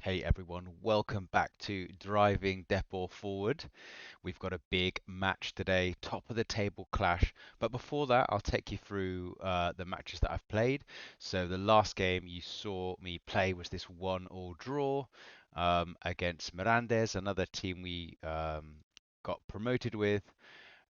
Hey everyone, welcome back to Driving Dépor Forward. We've got a big match today, top of the table clash. But before that, I'll take you through the matches that I've played. So the last game you saw me play was this 1-all draw against Mirandes, another team we got promoted with.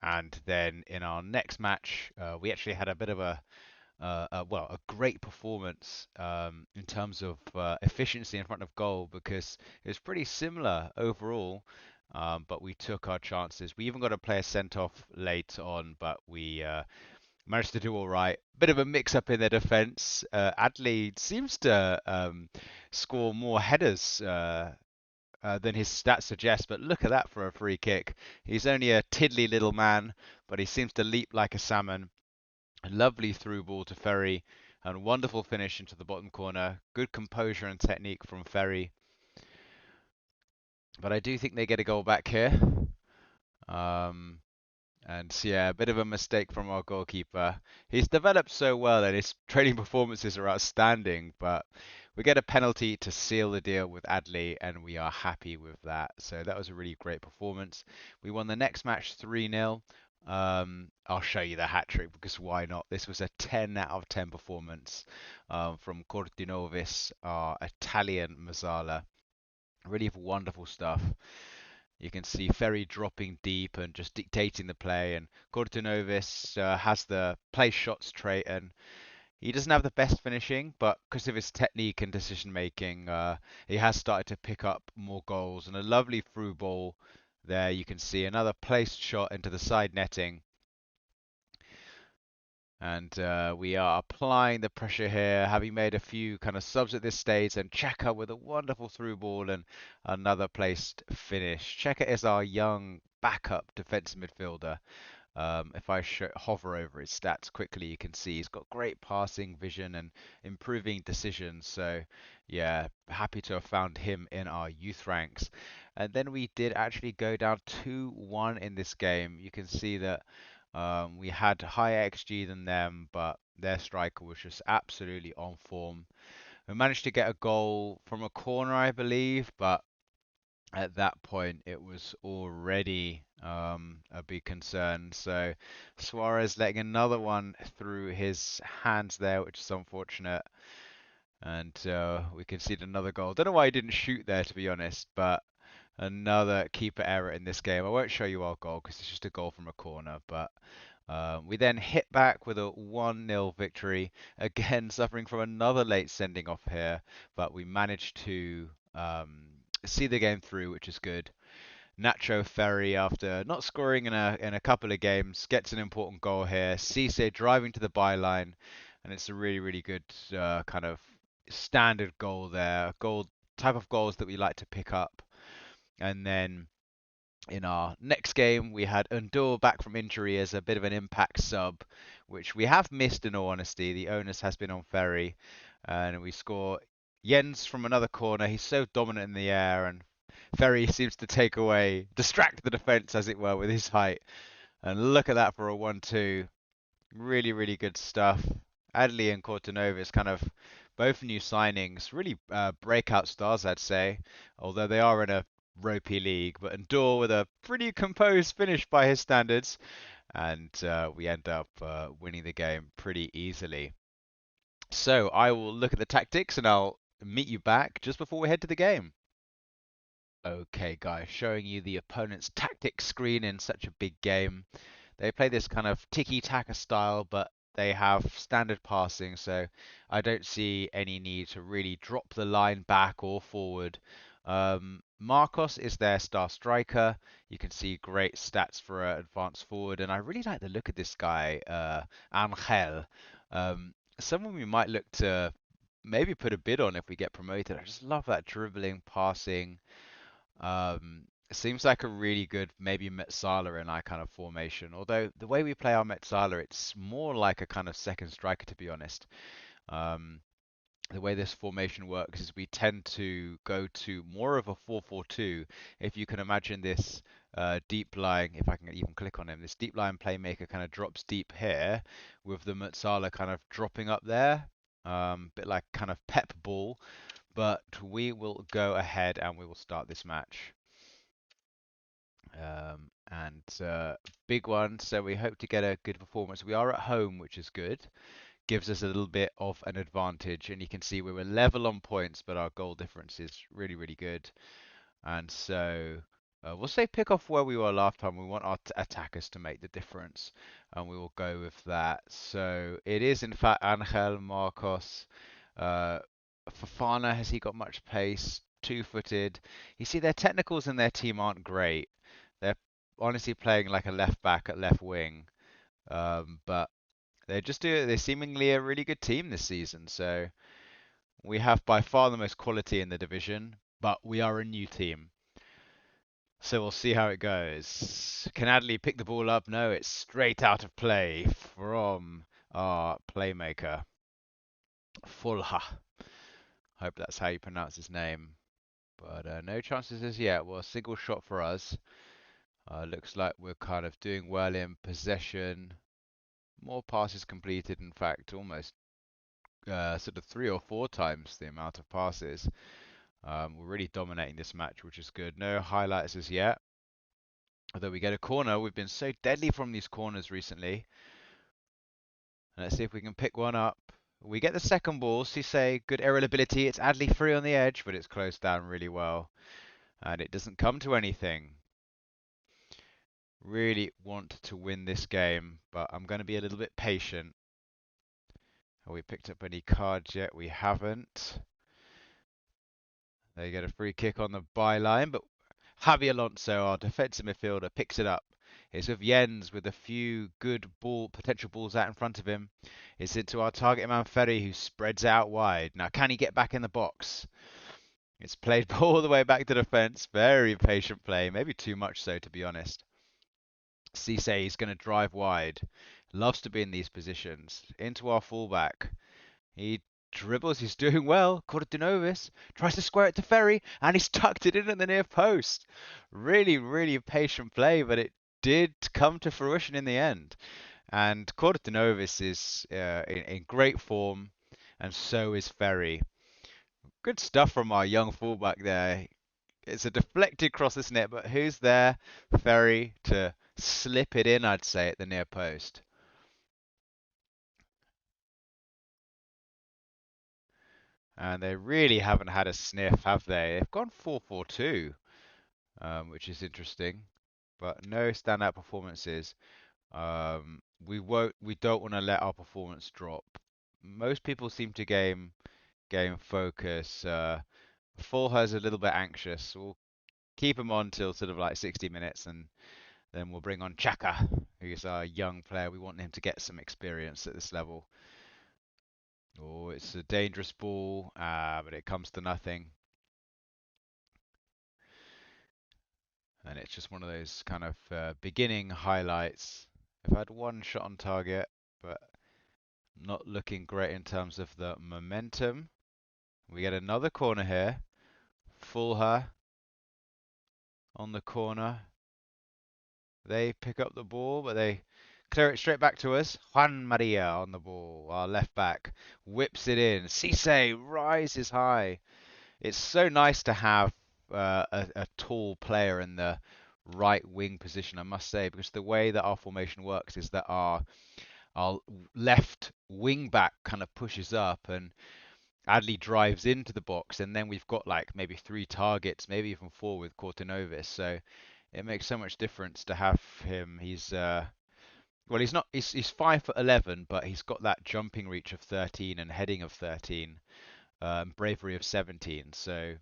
And then in our next match, we actually had a bit of a great performance in terms of efficiency in front of goal because it was pretty similar overall, but we took our chances. We even got a player sent off late on, but we managed to do all right. Bit of a mix-up in their defence. Adley seems to score more headers. Than his stats suggest, but look at that for a free kick. He's only a tiddly little man, but he seems to leap like a salmon. A lovely through ball to Ferry and wonderful finish into the bottom corner. Good composure and technique from Ferry. But I do think they get a goal back here. Um, and yeah, a bit of a mistake from our goalkeeper. He's developed so well and his training performances are outstanding, but we get a penalty to seal the deal with Adley, and we are happy with that. So that was a really great performance. We won the next match 3-0. I'll show you the hat trick because why not? This was a 10 out of 10 performance from Cortinovis, our Italian Mazzala. Really wonderful stuff. You can see Ferry dropping deep and just dictating the play, and Cortinovis has the place shots trait, and he doesn't have the best finishing, but because of his technique and decision making, he has started to pick up more goals. And a lovely through ball there. You can see another placed shot into the side netting. And we are applying the pressure here, having made a few kind of subs at this stage. And Cheka with a wonderful through ball and another placed finish. Cheka is our young backup defensive midfielder. If I hover over his stats quickly, you can see he's got great passing vision and improving decisions. So, yeah, happy to have found him in our youth ranks. And then we did actually go down 2-1 in this game. You can see that we had higher XG than them, but their striker was just absolutely on form. We managed to get a goal from a corner, I believe, but at that point it was already a big concern. So Suarez letting another one through his hands there, which is unfortunate. And we conceded another goal. Don't know why he didn't shoot there, to be honest, but another keeper error in this game. I won't show you our goal because it's just a goal from a corner, but we then hit back with a 1-0 victory. Again, suffering from another late sending off here, but we managed to see the game through, which is good. Nacho Ferry, after not scoring in a couple of games, gets an important goal here. Cisse driving to the byline, and it's a really good kind of standard goal there. Goal type of goals that we like to pick up. And then in our next game, we had Undur back from injury as a bit of an impact sub, which we have missed in all honesty. The onus has been on Ferry, and we score Jens from another corner. He's so dominant in the air, and Ferry seems to distract the defence as it were with his height. And look at that for a 1-2. Really good stuff. Adley and Cortinovis kind of both new signings, really breakout stars, I'd say, although they are in a ropey league. But Endor with a pretty composed finish by his standards, and we end up winning the game pretty easily. So I will look at the tactics and I'll meet you back just before we head to the game. Okay, guys, showing you the opponent's tactics screen in such a big game. They play this kind of tiki-taka style, but they have standard passing, so I don't see any need to really drop the line back or forward. Marcos is their star striker. You can see great stats for an advanced forward, and I really like the look of this guy, Angel. Someone we might look to maybe put a bid on if we get promoted. I just love that dribbling, passing. It seems like a really good maybe Metsala in our kind of formation. Although the way we play our Metsala, it's more like a kind of second striker, to be honest. Um, the way this formation works is we tend to go to more of a 4-4-2. If you can imagine this deep lying, if I can even click on him, this deep lying playmaker kind of drops deep here with the Metsala kind of dropping up there. Bit like kind of Pep ball, but we will go ahead and we will start this match. And big one, so we hope to get a good performance. We are at home, which is good. Gives us a little bit of an advantage, and you can see we were level on points, but our goal difference is really, really good. And so we'll say pick off where we were last time. We want our attackers to make the difference, and we will go with that. So it is, in fact, Angel Marcos. Uh, Fafana, has he got much pace? Two-footed. You see, their technicals in their team aren't great. They're honestly playing like a left back at left wing. But they're seemingly a really good team this season. So we have by far the most quality in the division, but we are a new team. So we'll see how it goes. Can Adley pick the ball up? No, it's straight out of play from our playmaker, Fulha. Hope that's how you pronounce his name. But no chances as yet. Well, a single shot for us. Looks like we're kind of doing well in possession. More passes completed, in fact, almost sort of 3 or 4 times the amount of passes. We're really dominating this match, which is good. No highlights as yet. Although we get a corner, we've been so deadly from these corners recently. Let's see if we can pick one up. We get the second ball. Cisse, good aerial ability. It's Adley free on the edge, but it's closed down really well. And it doesn't come to anything. Really want to win this game, but I'm going to be a little bit patient. Have we picked up any cards yet? We haven't. They get a free kick on the byline, but Javi Alonso, our defensive midfielder, picks it up. It's with Jens with a few good potential balls out in front of him. It's into our target man Ferry, who spreads out wide. Now, can he get back in the box? It's played all the way back to defence. Very patient play, maybe too much so, to be honest. Cisse is going to drive wide. Loves to be in these positions. Into our fullback. He dribbles, he's doing well. Cordinovis tries to square it to Ferry, and he's tucked it in at the near post. Really, really patient play, but it did come to fruition in the end. And Cordinovis is in great form, and so is Ferry. Good stuff from our young fullback there. It's a deflected cross, isn't it? But who's there? Ferry to slip it in, I'd say, at the near post. And they really haven't had a sniff, have they? They've gone 4-4-2, which is interesting, but no standout performances. We don't want to let our performance drop. Most people seem to gain focus. Fulha's a little bit anxious. We'll keep him on till sort of like 60 minutes, and then we'll bring on Chaka, who's our young player. We want him to get some experience at this level. Oh, it's a dangerous ball, but it comes to nothing. And it's just one of those kind of beginning highlights. I've had one shot on target, but not looking great in terms of the momentum. We get another corner here. Fulha on the corner. They pick up the ball, but they clear it straight back to us. Juan Maria on the ball, our left back, whips it in. Cisse rises high. It's so nice to have a tall player in the right wing position, I must say, because the way that our formation works is that our left wing back kind of pushes up and Adley drives into the box, and then we've got like maybe 3 targets, maybe even 4 with Cortinovis. So it makes so much difference to have him. He's well, he's not. He's 5'11", but he's got that jumping reach of 13 and heading of 13, bravery of 17. So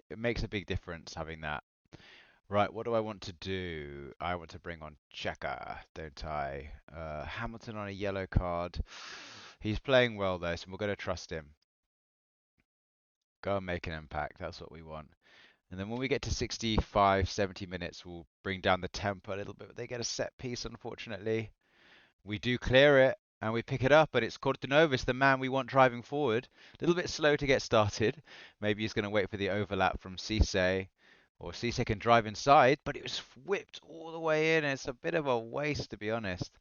it makes a big difference having that. Right, what do I want to do? I want to bring on Checker, don't I? Hamilton on a yellow card. He's playing well though, so we're going to trust him. Go and make an impact. That's what we want. And then when we get to 65, 70 minutes, we'll bring down the tempo a little bit. They get a set piece, unfortunately. We do clear it, and we pick it up, and it's Cortinovis, the man we want driving forward. A little bit slow to get started. Maybe he's going to wait for the overlap from Cisse, or Cisse can drive inside, but it was whipped all the way in. It's a bit of a waste, to be honest.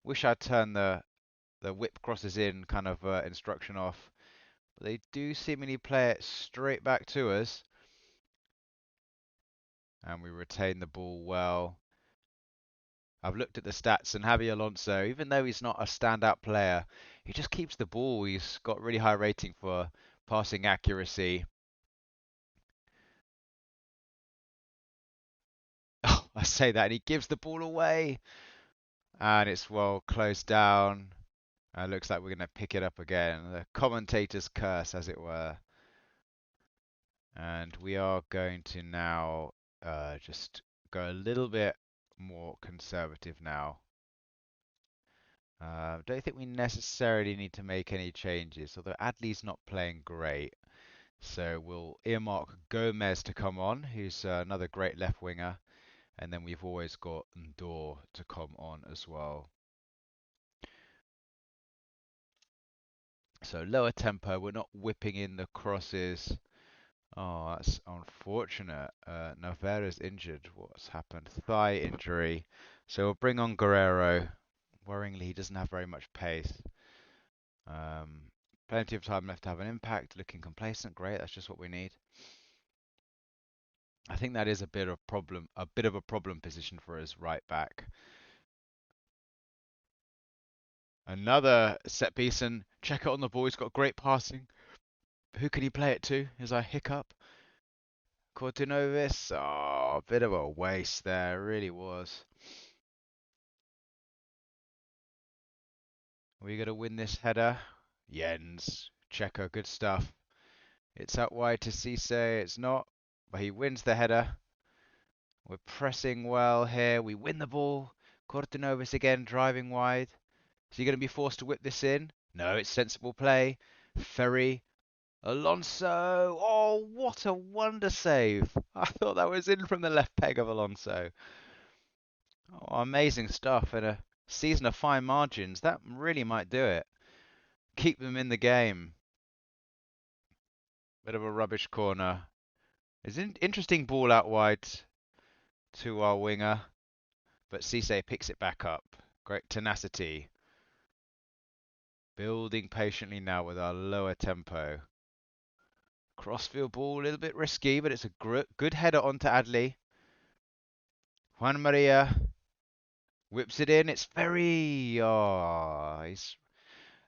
Wish I'd turned the whip crosses in kind of instruction off. But they do seemingly play it straight back to us. And we retain the ball well. I've looked at the stats, and Javi Alonso, even though he's not a standout player, he just keeps the ball. He's got really high rating for passing accuracy. Oh, I say that, and he gives the ball away. And it's well closed down. Looks like we're going to pick it up again. The commentator's curse, as it were. And we are going to now just go a little bit more conservative now. Don't think we necessarily need to make any changes, although Adley's not playing great. So we'll earmark Gomez to come on, who's another great left winger. And then we've always got Dépor to come on as well. So lower tempo, we're not whipping in the crosses. Oh, that's unfortunate. Navarra's injured. What's happened? Thigh injury. So we'll bring on Guerrero. Worryingly, he doesn't have very much pace. Um, Plenty of time left to have an impact. Looking complacent. Great. That's just what we need. I think that is a bit of a problem position for us right back. Another set piece, and check it on the ball. He's got great passing. Who could he play it to? Is our hiccup? Cortinovis. Oh, a bit of a waste there. Really was. Are we going to win this header? Jens. Checo, good stuff. It's out wide to Cisse. It's not, but he wins the header. We're pressing well here. We win the ball. Cortinovis again driving wide. Is he going to be forced to whip this in? No, it's sensible play. Ferry. Alonso. Oh, what a wonder save. I thought that was in from the left peg of Alonso. Oh, amazing stuff. And a season of fine margins. That really might do it. Keep them in the game. Bit of a rubbish corner. It's an interesting ball out wide to our winger. But Cisse picks it back up. Great tenacity. Building patiently now with our lower tempo. Crossfield ball, a little bit risky, but it's a good header onto Adley. Juan Maria whips it in. It's very... Oh,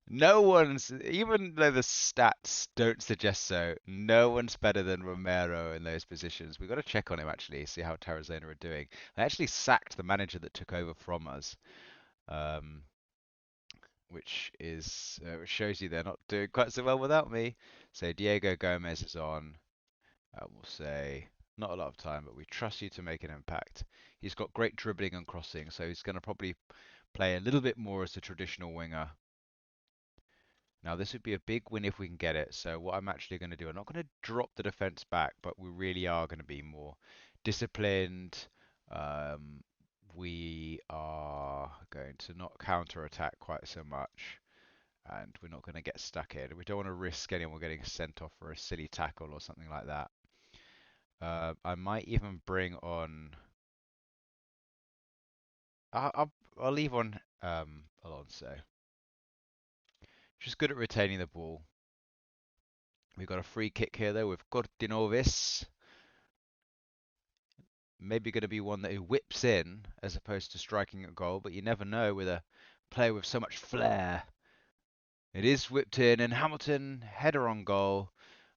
no one's, even though the stats don't suggest so, no one's better than Romero in those positions. We've got to check on him actually, see how Tarazona are doing. They actually sacked the manager that took over from us. Which shows you they're not doing quite so well without me. So Diego Gomez is on. We'll say not a lot of time, but we trust you to make an impact. He's got great dribbling and crossing, so he's going to probably play a little bit more as a traditional winger. Now this would be a big win if we can get it. So what I'm actually going to do, I'm not going to drop the defense back, but we really are going to be more disciplined. We are going to not counter attack quite so much. And we're not going to get stuck in. We don't want to risk anyone getting sent off for a silly tackle or something like that. I might even bring on. I'll leave on Alonso. She's good at retaining the ball. We've got a free kick here though with Cortinovis. Maybe going to be one that he whips in as opposed to striking a goal, but you never know with a player with so much flair. It is whipped in, and Hamilton header on goal.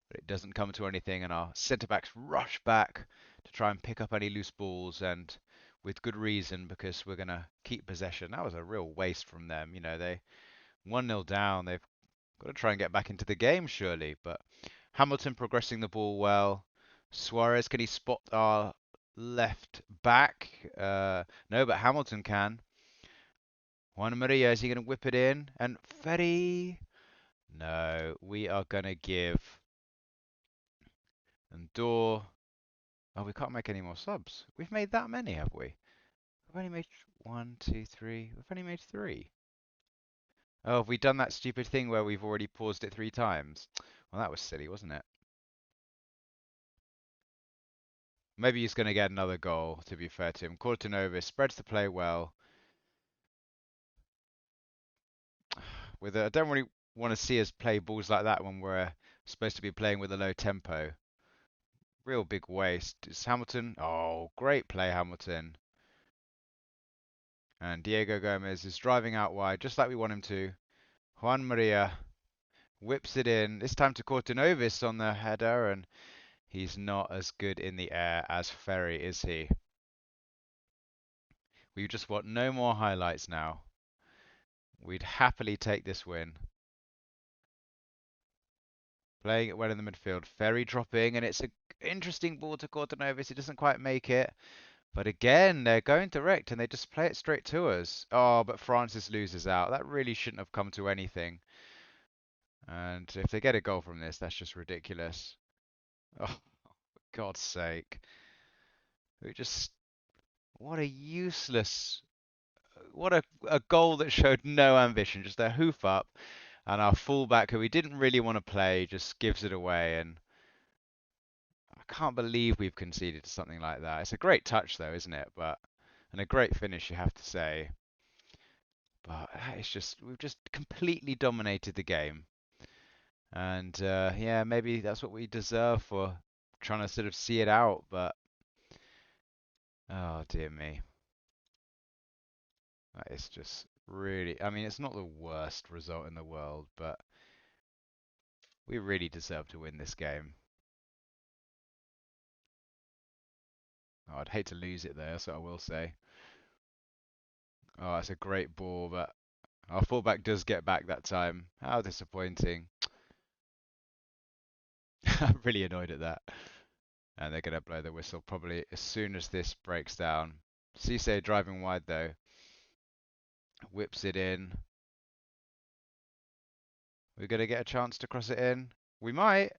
But it doesn't come to anything, and our centre backs rush back to try and pick up any loose balls, and with good reason because we're going to keep possession. That was a real waste from them. You know, they 1-0 down. They've got to try and get back into the game, surely. But Hamilton progressing the ball well. Suarez, can he spot our left back? No, but Hamilton can. Juan Maria, is he going to whip it in? And Ferry? No, we are going to give. And Door. Oh, we can't make any more subs. We've made that many, have we? We've only made one, two, three. We've only made three. Oh, have we done that stupid thing where we've already paused it 3 times? Well, that was silly, wasn't it? Maybe he's going to get another goal, to be fair to him. Cortinovis spreads the play well. I don't really want to see us play balls like that when we're supposed to be playing with a low tempo. Real big waste. It's Hamilton. Oh, great play, Hamilton. And Diego Gomez is driving out wide, just like we want him to. Juan Maria whips it in. This time to Cortinovis on the header, and he's not as good in the air as Ferry, is he? We just want no more highlights now. We'd happily take this win. Playing it well in the midfield. Ferry dropping, and it's an interesting ball to Cortinovis. He doesn't quite make it. But again, they're going direct, and they just play it straight to us. Oh, but Francis loses out. That really shouldn't have come to anything. And if they get a goal from this, that's just ridiculous. Oh, for God's sake. We just, what a useless, what a goal that showed no ambition, just a hoof up. And our fullback, who we didn't really want to play, just gives it away. And I can't believe we've conceded to something like that. It's a great touch, though, isn't it? And a great finish, you have to say. But it's just, we've just completely dominated the game. And yeah, maybe that's what we deserve for trying to sort of see it out. But oh dear me, that is just really. I mean, it's not the worst result in the world, but we really deserve to win this game. Oh, I'd hate to lose it there, that's what I will say. Oh, it's a great ball, but our fullback does get back that time. How disappointing. I'm really annoyed at that. And they're going to blow the whistle probably as soon as this breaks down. Cisse driving wide though. Whips it in. We're going to get a chance to cross it in. We might.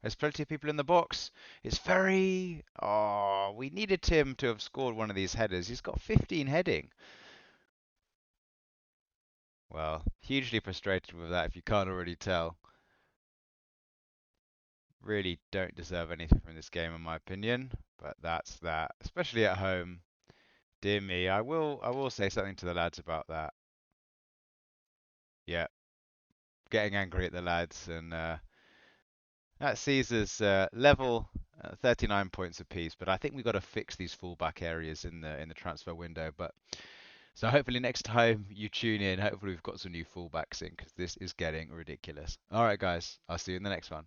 There's plenty of people in the box. It's very... Oh, we needed Tim to have scored one of these headers. He's got 15 heading. Well, hugely frustrated with that if you can't already tell. Really don't deserve anything from this game in my opinion. But that's that. Especially at home. Dear me, I will say something to the lads about that. Yeah, getting angry at the lads and that sees us level 39 points apiece, but I think we've got to fix these fullback areas in the transfer window. But so hopefully next time you tune in, hopefully we've got some new fullbacks in because this is getting ridiculous. All right, guys, I'll see you in the next one.